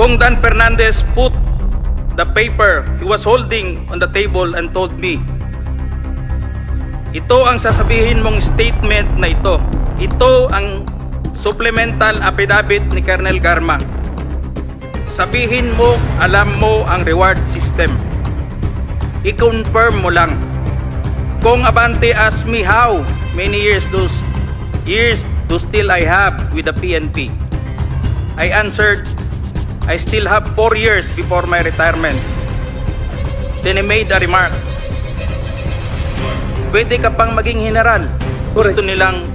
Kong Dan Fernandez put the paper he was holding on the table and told me, ito ang sasabihin mong statement na ito. Ito ang supplemental affidavit ni Colonel Garma. Sabihin mo, alam mo ang reward system. I-confirm mo lang. Kung Abante asked me how many years do still I have with the PNP, I answered, I still have 4 years before my retirement. Then he made a remark, pwede ka pang maging general. Gusto nilang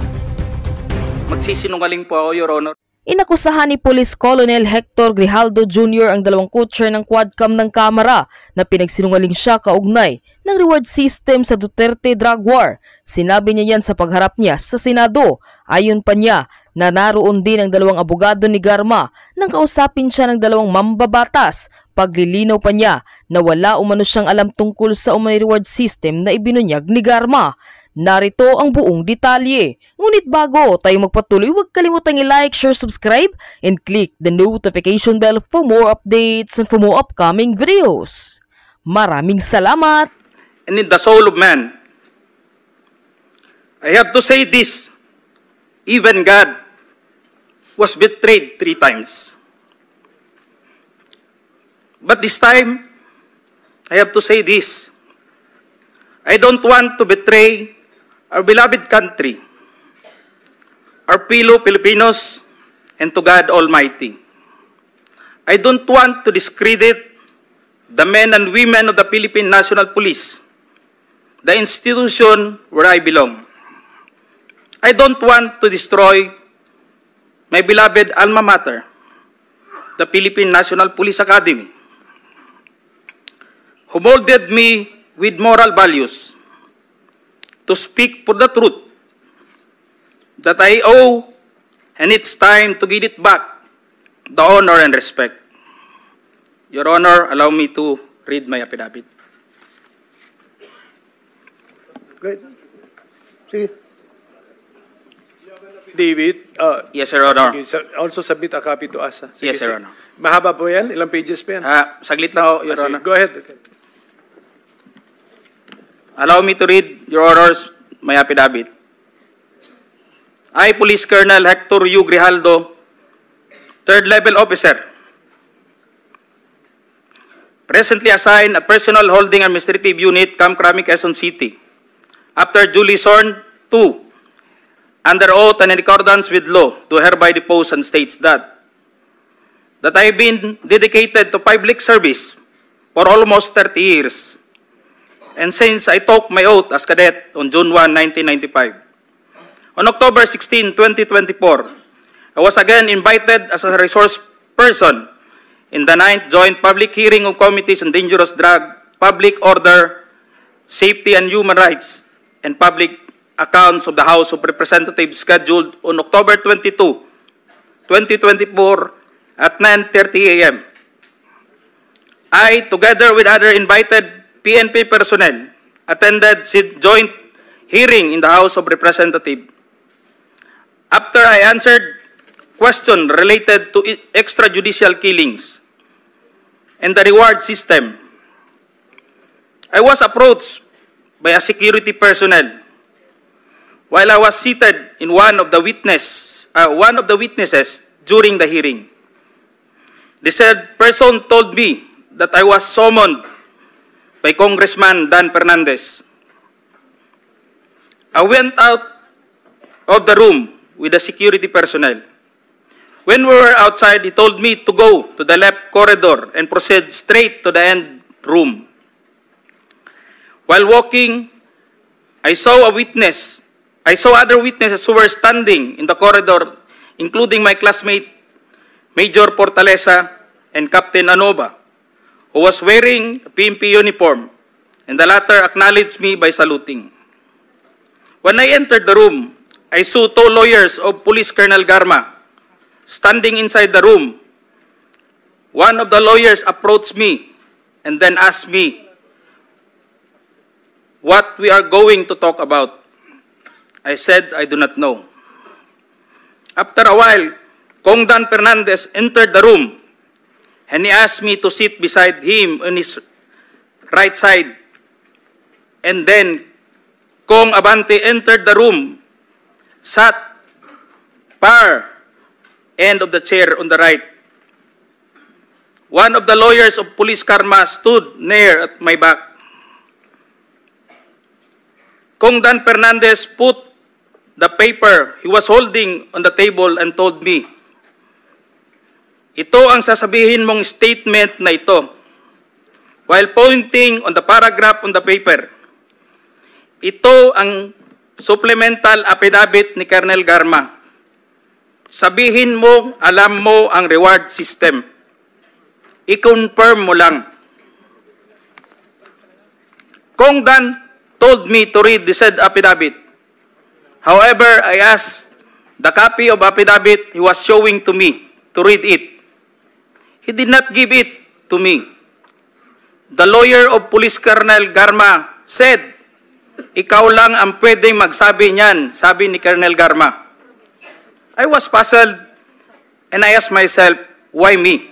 magsisinungaling po ako, Your Honor. Inakusahan ni Police Colonel Hector Grijaldo Jr. ang dalawang kutser ng quadcam ng Kamara na pinagsinungaling siya kaugnay ng reward system sa Duterte drug war. Sinabi niya yan sa pagharap niya sa Senado. Ayon pa niya na naroon din ang dalawang abogado ni Garma nang kausapin siya ng dalawang mambabatas. Paglilinaw pa niya na wala umano siyang alam tungkol sa umano'y reward system na ibinunyag ni Garma. Narito ang buong detalye. Ngunit bago tayo magpatuloy, huwag kalimutang i-like, share, subscribe, and click the notification bell for more updates and for more upcoming videos. Maraming salamat! And in the soul of man, I have to say this, even God was betrayed 3 times. But this time, I have to say this, I don't want to betray our beloved country, our fellow Filipinos, and to God Almighty. I don't want to discredit the men and women of the Philippine National Police, the institution where I belong. I don't want to destroy my beloved alma mater, the Philippine National Police Academy, who molded me with moral values to speak for the truth that I owe, and it's time to give it back, the honor and respect. Your Honor, allow me to read my affidavit. Good. Sige. David, Yes, Your Honor. sige, also submit a copy to us. Sige, Yes, Your sige. Honor. Mahaba po yan? Ilang pages pa yan? Saglit lang ako, Your Sige, Honor. go ahead. Okay. Allow me to read, Your Honors, my affidavit. I, Police Colonel Hector U. Grijaldo, 3rd Level Officer, presently assigned a personal holding administrative unit, Camp Crame, Quezon City, after duly sworn to, under oath and in accordance with law, do hereby depose and states that I have been dedicated to public service for almost 30 years. And since I took my oath as cadet on June 1, 1995, on October 16, 2024, I was again invited as a resource person in the 9th Joint Public Hearing of Committees on Dangerous Drug, Public Order, Safety and Human Rights, and Public Accounts of the House of Representatives scheduled on October 22, 2024 at 9:30 a.m. I, together with other invited PNP personnel, attended the joint hearing in the House of Representatives. After I answered questions related to extrajudicial killings and the reward system, I was approached by a security personnel while I was seated in one of the witnesses during the hearing. The said person told me that I was summoned by Congressman Dan Fernandez. I went out of the room with the security personnel. When we were outside, he told me to go to the left corridor and proceed straight to the end room. While walking, I saw other witnesses who were standing in the corridor, including my classmate, Major Portalesa and Captain Anoba, who was wearing a PNP uniform, and the latter acknowledged me by saluting. When I entered the room, I saw 2 lawyers of Police Colonel Garma standing inside the room. One of the lawyers approached me and then asked me what we are going to talk about. I said, I do not know. After a while, Kong Dan Fernandez entered the room and he asked me to sit beside him on his right side. And then, Kong Abante entered the room, sat far end of the chair on the right. One of the lawyers of Police Karma stood near at my back. Kong Dan Fernandez put the paper he was holding on the table and told me, "Ito ang sasabihin mong statement na ito," while pointing on the paragraph on the paper. "Ito ang supplemental affidavit ni Colonel Garma. Sabihin mo, alam mo ang reward system. I-confirm mo lang." Kong Dan told me to read the said affidavit. However, I asked the copy of affidavit he was showing to me to read it. He did not give it to me. The lawyer of Police Colonel Garma said, "Ikaw lang ang pwedeng magsabi niyan," sabi ni Colonel Garma. I was puzzled and I asked myself, why me?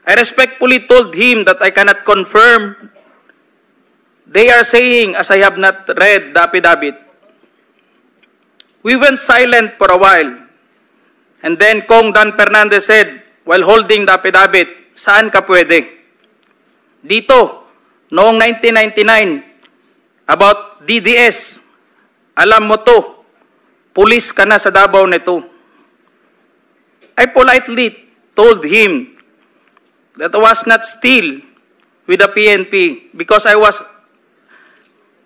I respectfully told him that I cannot confirm. They are saying, as I have not read the affidavit. We went silent for a while. And then Kong Dan Fernandez said, while holding the affidavit, "Saan ka pwede?" "Dito, noong 1999, about DDS, alam mo to, pulis ka na sa Davao nito." I politely told him that I was not still with the PNP because I was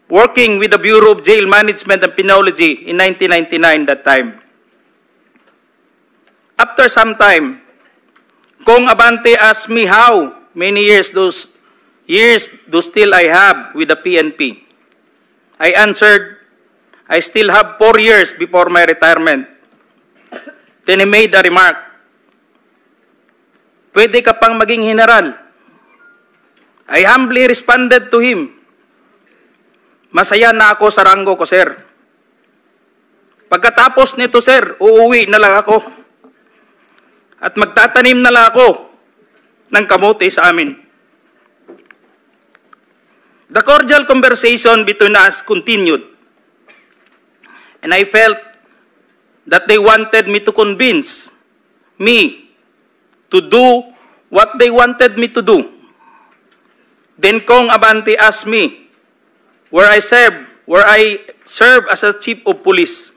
working with the Bureau of Jail Management and Penology in 1999 that time. After some time, Kong Abante asked me how many years do still I have with the PNP. I answered, I still have 4 years before my retirement. Then he made a remark, "Pwede ka pang maging general." I humbly responded to him, "Masaya na ako sa ranggo ko, sir. Pagkatapos nito, sir, uuwi na lang ako. At magtatanim na lang ako ng kamote sa amin." The cordial conversation between us continued. And I felt that they wanted me to convince me to do what they wanted me to do. Then Kong Abante asked me where I serve as a chief of police,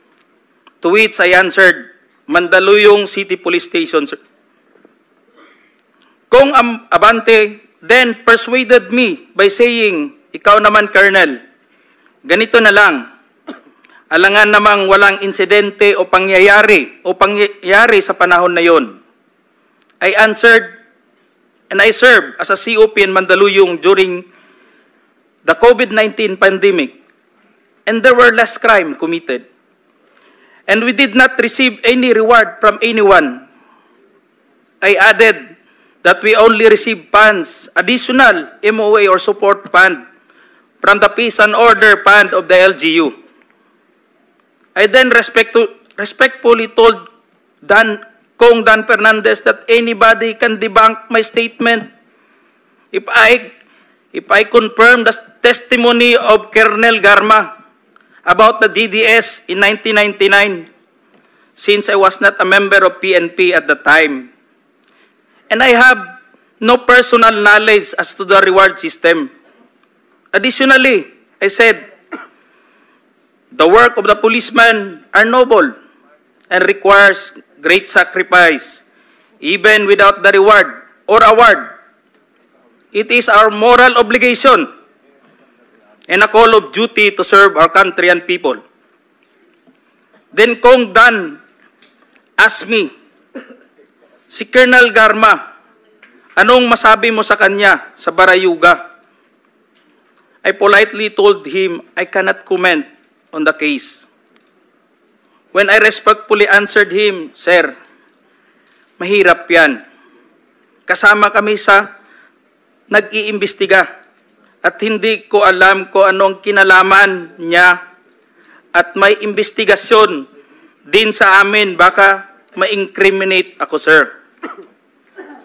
to which I answered, Mandaluyong City Police Station. Kong Abante then persuaded me by saying, "Ikaw naman, Colonel, ganito na lang. Alangan namang walang insidente o pangyayari sa panahon na yon." I answered, and I served as a COP in Mandaluyong during the COVID-19 pandemic, and there were less crime committed. And we did not receive any reward from anyone. I added that we only received funds, additional MOA or support fund, from the Peace and Order Fund of the LGU. I then respectfully told Kong Dan Fernandez that anybody can debunk my statement if I confirm the testimony of Colonel Garma about the DDS in 1999, since I was not a member of PNP at the time. And I have no personal knowledge as to the reward system. Additionally, I said, the work of the policeman are noble and requires great sacrifice, even without the reward or award. It is our moral obligation and a call of duty to serve our country and people. Then Kong Dan asked me, "Si Colonel Garma, anong masabi mo sa kanya sa Barayuga?" I politely told him I cannot comment on the case. When I respectfully answered him, "Sir, mahirap yan. Kasama kami sa nag-iimbestiga at hindi ko alam kung anong kinalaman niya at may investigasyon din sa amin, baka ma-incriminate ako, sir."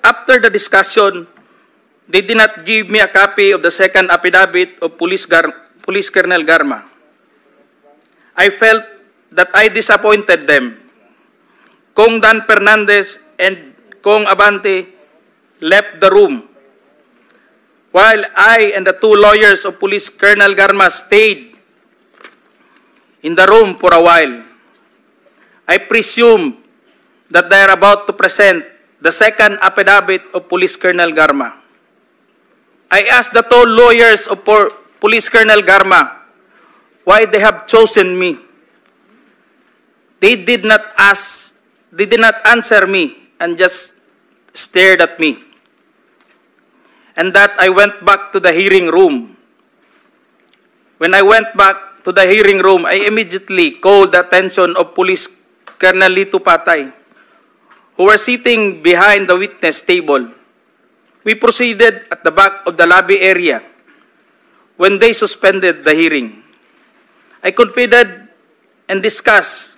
after the discussion, they did not give me a copy of the second affidavit of Police Colonel Garma. I felt that I disappointed them. Kong Dan Fernandez and Kong Abante left the room, while I and the two lawyers of Police Colonel Garma stayed in the room for a while. I presume that they are about to present the second affidavit of Police Colonel Garma. I asked the two lawyers of Police Colonel Garma why they have chosen me. They did not answer me and just stared at me. And that I went back to the hearing room. When I went back to the hearing room, I immediately called the attention of Police Colonel Lito Patay, who were sitting behind the witness table. We proceeded at the back of the lobby area when they suspended the hearing. I confided and discussed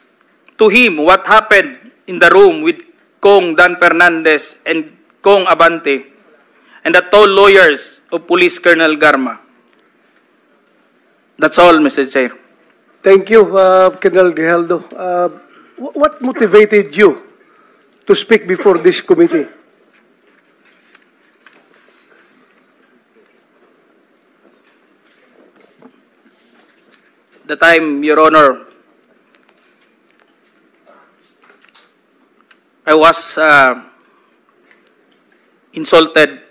to him what happened in the room with Kong Dan Fernandez and Kong Abante and the two lawyers of Police Colonel Garma. That's all, Mr. Chair. Thank you, Colonel Grijaldo. What motivated you to speak before this committee? The time, Your Honor, I was insulted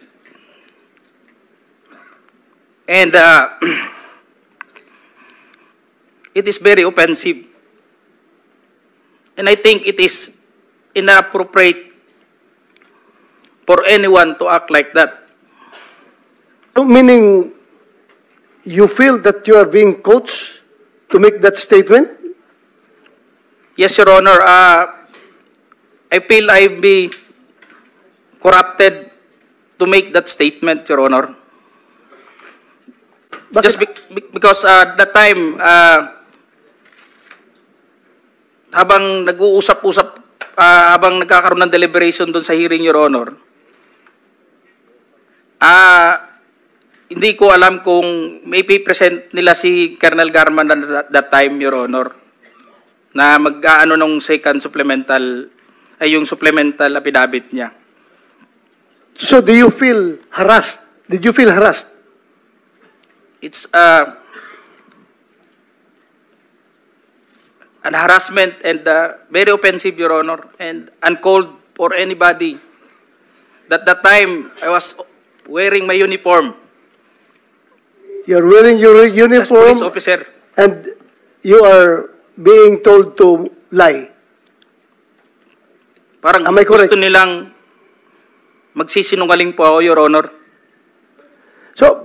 and it is very offensive. And I think it is inappropriate for anyone to act like that. Meaning, you feel that you are being coached to make that statement? Yes, Your Honor. I feel I've been corrupted to make that statement, Your Honor. Bakit? Just because that time, habang nag-uusap-usap, habang nagkakaroon ng deliberation doon sa hearing, Your Honor, hindi ko alam kung may present nila si Colonel Garma that time, Your Honor, na mag-aano nung second supplemental, ay yung supplemental affidavit niya. So do you feel harassed? Did you feel harassed? It's an harassment and very offensive, Your Honor, and uncalled for anybody. That time, I was wearing my uniform. You're wearing your As uniform police officer. and you are being told to lie. Parang Am I correct? gusto nilang magsisinungaling po ako, Your Honor. So,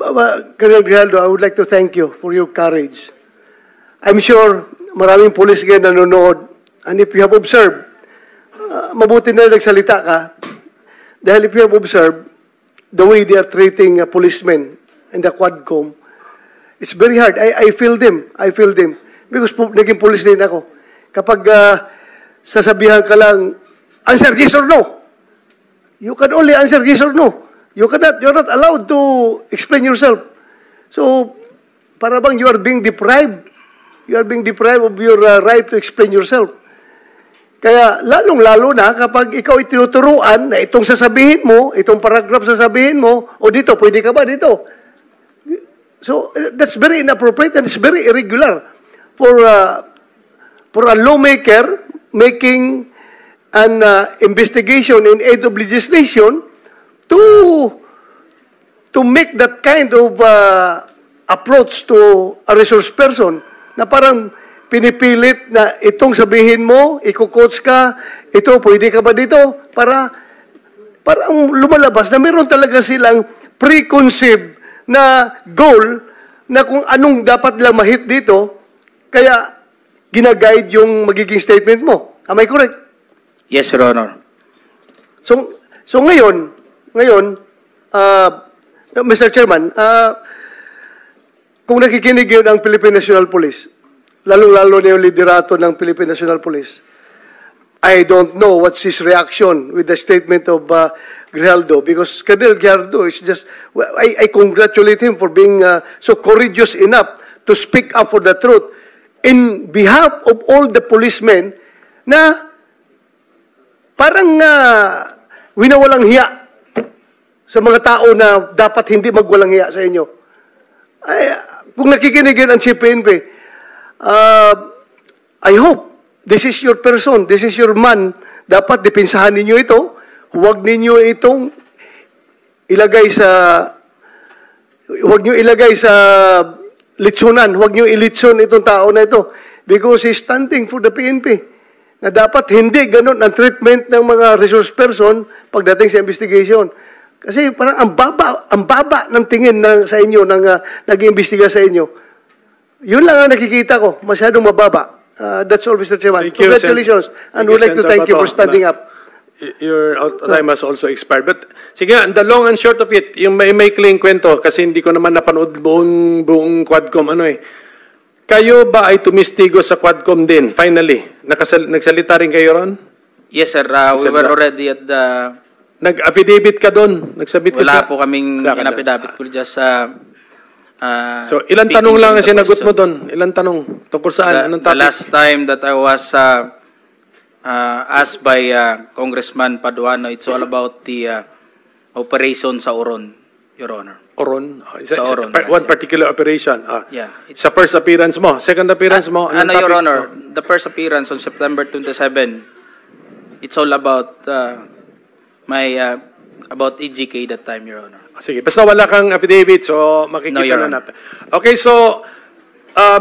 Colonel Grijaldo, I would like to thank you for your courage. I'm sure maraming police ngayon nanonood, and if you have observed, mabuti na nagsalita ka, dahil if you have observed the way they are treating policemen in the Quadcom, it's very hard. I feel them. I feel them. Because naging police din ako. Kapag sasabihan ka lang, answer yes or no. You can only answer yes or no. You're not allowed to explain yourself. So, para bang you are being deprived. You are being deprived of your right to explain yourself. Kaya, lalong-lalo na kapag ikaw itinuturuan na itong sasabihin mo, itong paragraph sasabihin mo, o dito, pwede ka ba dito? So, that's very inappropriate and it's very irregular for a lawmaker making an investigation in aid of legislation to make that kind of approach to a resource person na parang pinipilit na itong sabihin mo, iko-coach ka, ito, pwede ka ba dito? Para lumalabas na meron talaga silang preconceived na goal na kung anong dapat lang mahit dito, kaya ginaguide yung magiging statement mo. Am I correct? Yes, Your Honor. So ngayon, Mr. Chairman, kung nakikinig yun ang Philippine National Police, lalong-lalo na yung liderato ng Philippine National Police, I don't know what's his reaction with the statement of Grijaldo, because Colonel Grijaldo is just, well, I congratulate him for being so courageous enough to speak up for the truth in behalf of all the policemen na parang winawalang hiya sa mga tao na dapat hindi magwalang hiya sa inyo. Ay, kung nakikinigin ang CPNP, I hope this is your person, this is your man. Dapat depensahan ninyo ito. Huwag ninyo itong ilagay sa litsunan. Huwag nyo ilitson itong tao na ito. Because he's standing for the PNP. Na dapat hindi ganun ang treatment ng mga resource person pagdating sa investigation. Kasi parang ang baba ng tingin sa inyo, nag-iimbestiga sa inyo. Yun lang ang nakikita ko. Masyadong mababa. That's all, Mr. Chairman. Thank you, Congratulations. And we'd like to thank you for standing up. Your time has also expired. But sige, the long and short of it, yung may maikling kwento, kasi hindi ko naman napanood buong Quadcom, kayo ba ay tumistigo sa Quadcom din, finally? Nagsalita rin kayo ron? Yes, sir. We were already at the... Nag-affidavit ka doon? Nagsabit ka Wala po kaming in-affidavit. We're just... so, ilang tanong lang ang sinagot mo doon? Ilang tanong? Tungkol saan? Anong topic? The last time that I was asked by Congressman Paduano, it's all about the operation sa Oron, Your Honor. Oron? Sa Oron. One particular operation? Yeah. Sa first appearance mo? Second appearance mo? Anong Your topic? Honor, the first appearance on September 27, it's all about about EGK that time, Your Honor. Sige, basta wala kang affidavit, so makikita na natin. Okay, so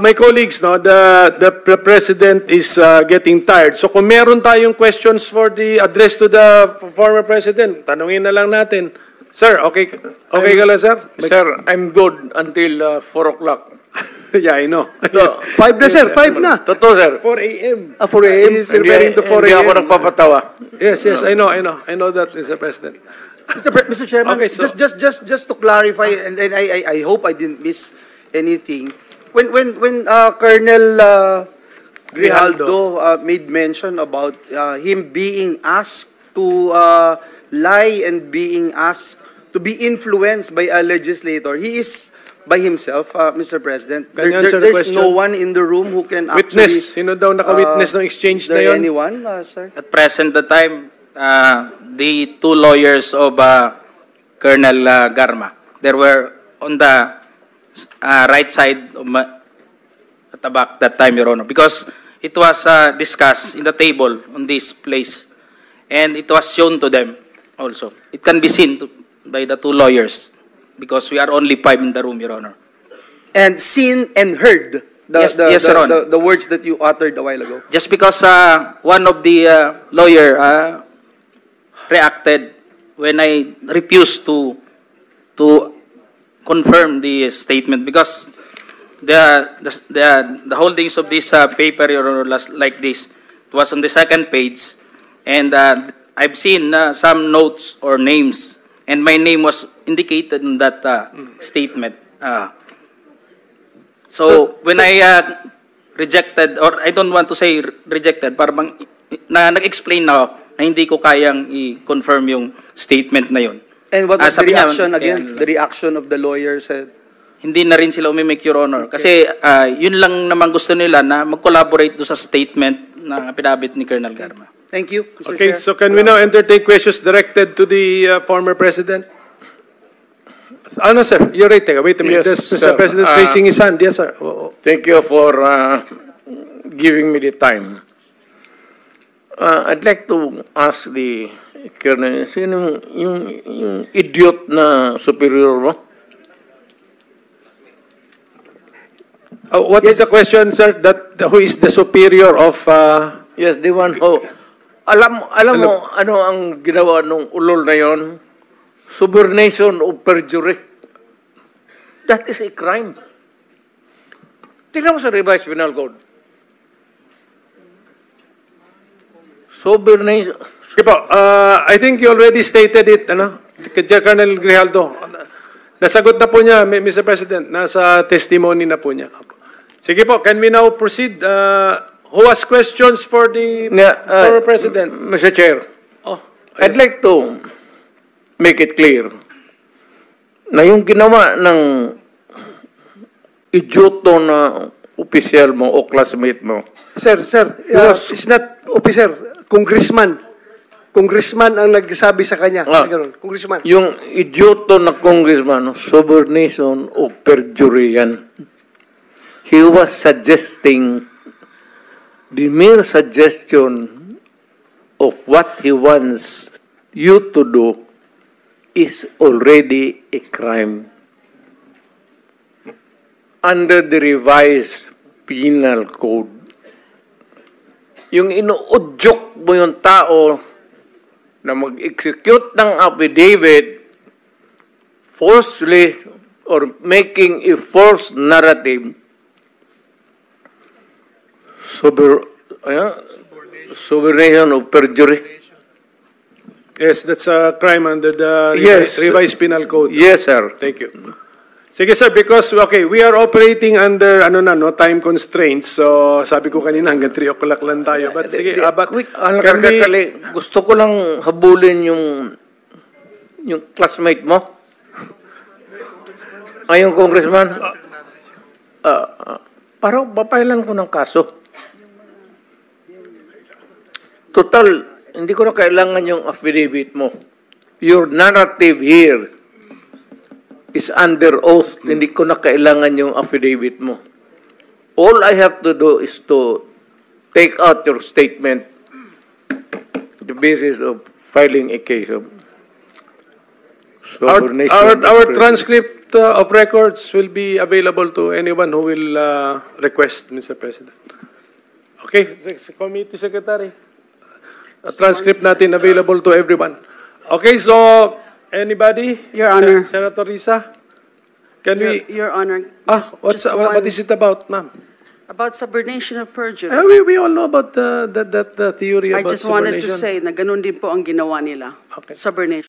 my colleagues, the President is getting tired. So kung meron tayong questions for the address to the former President, tanungin na lang natin. Sir, okay ka lang, sir? Sir, I'm good until 4 o'clock. Yeah, I know. 5 na, sir. 5 na. Totoo, sir. 4 a.m. 4 a.m. He's referring to 4 a.m. Hindi ako nagpapatawa. Yes, I know. I know that, Mr. President. Mr. Chairman, Okay, so- just to clarify, and I hope I didn't miss anything. When Colonel Grijaldo made mention about him being asked to lie and being asked to be influenced by a legislator, he is by himself, Mr. President. Can you answer the There's question? no one in the room who can Witness. actually... Sino daw naka-witness ng exchange Is na there yun? anyone, sir? At present the time, the two lawyers of Colonel Garma, they were on the right side of at the back that time, Your Honor, because it was discussed in the table on this place, and it was shown to them also. It can be seen by the two lawyers, because we are only 5 in the room, Your Honor. And seen and heard Yes, Your Honor. the words that you uttered a while ago. Just because one of the lawyer reacted when I refused to confirm the statement, because the holdings of this paper, Your Honor, like this, it was on the second page, and I've seen some notes or names, and my name was indicated in that statement. So when I rejected, or I don't want to say rejected, parang nag-explain na ako na hindi ko kayang i-confirm yung statement na yun. And what was the sabi niya, reaction again? The reaction of the lawyer said? Hindi na rin sila umimik, Your Honor. Kasi yun lang naman gusto nila na mag-collaborate do sa statement ng affidavit ni Colonel Garma. Thank you, Mr. Okay, Chair. so can we now entertain questions directed to the former President? Ano, sir? You're right. Wait a minute. Yes, There's Mr. sir. President raising his hand. Yes, sir. Thank you for giving me the time. I'd like to ask the Colonel, sino yung idiot na superior mo? What is the question, sir? Who is the superior of... Yes, the one who... Alam mo ano ang ginawa nung ulol na yon? Subornation of perjury. That is a crime. Tingnan mo sa revised penal code. Subornation. Okay po, I think you already stated it, Colonel Grijaldo. Nasagot na po niya, Mr. President. Nasa testimony na po niya. Sige po, can we now proceed? Who has questions for the former President? Mr. Chair, Oh, I'd like to make it clear na yung ginawa ng idioto na opisyal mo o classmate mo. Sir, it's not officer, congressman. Congressman ang nagsabi sa kanya. Ganun, congressman. Yung idioto na congressman, subornation o perjury yan. He was suggesting, the mere suggestion of what he wants you to do is already a crime. Under the revised penal code. Yung inuudyok mo yung tao na mag-execute ng affidavit falsely or making a false narrative, subornation of perjury. Yes, that's a crime under the revised penal code. Yes, sir. Thank you. Sige sir, because we are operating under time constraints. So sabi ko kanina hanggang 3 o'clock lang tayo. But sige, gusto ko lang habulin yung classmate mo. Yung congressman. Parang papailan ko ng kaso. Total, hindi ko na kailangan yung affidavit mo. Your narrative here is under oath. Hindi ko na kailangan yung affidavit mo. All I have to do is to take out your statement, the basis of filing a case of subornation. Our transcript of records will be available to anyone who will request, Mr. President. Okay, Committee Secretary. Transcript natin available to everyone. Okay, so anybody? Your Honor. Senator Risa? Can we? Your Honor. What is it about, ma'am? About subornation of perjury. We all know about the theory I about just wanted to subornation. say na ganun din po ang ginawa nila. Okay. Subornation.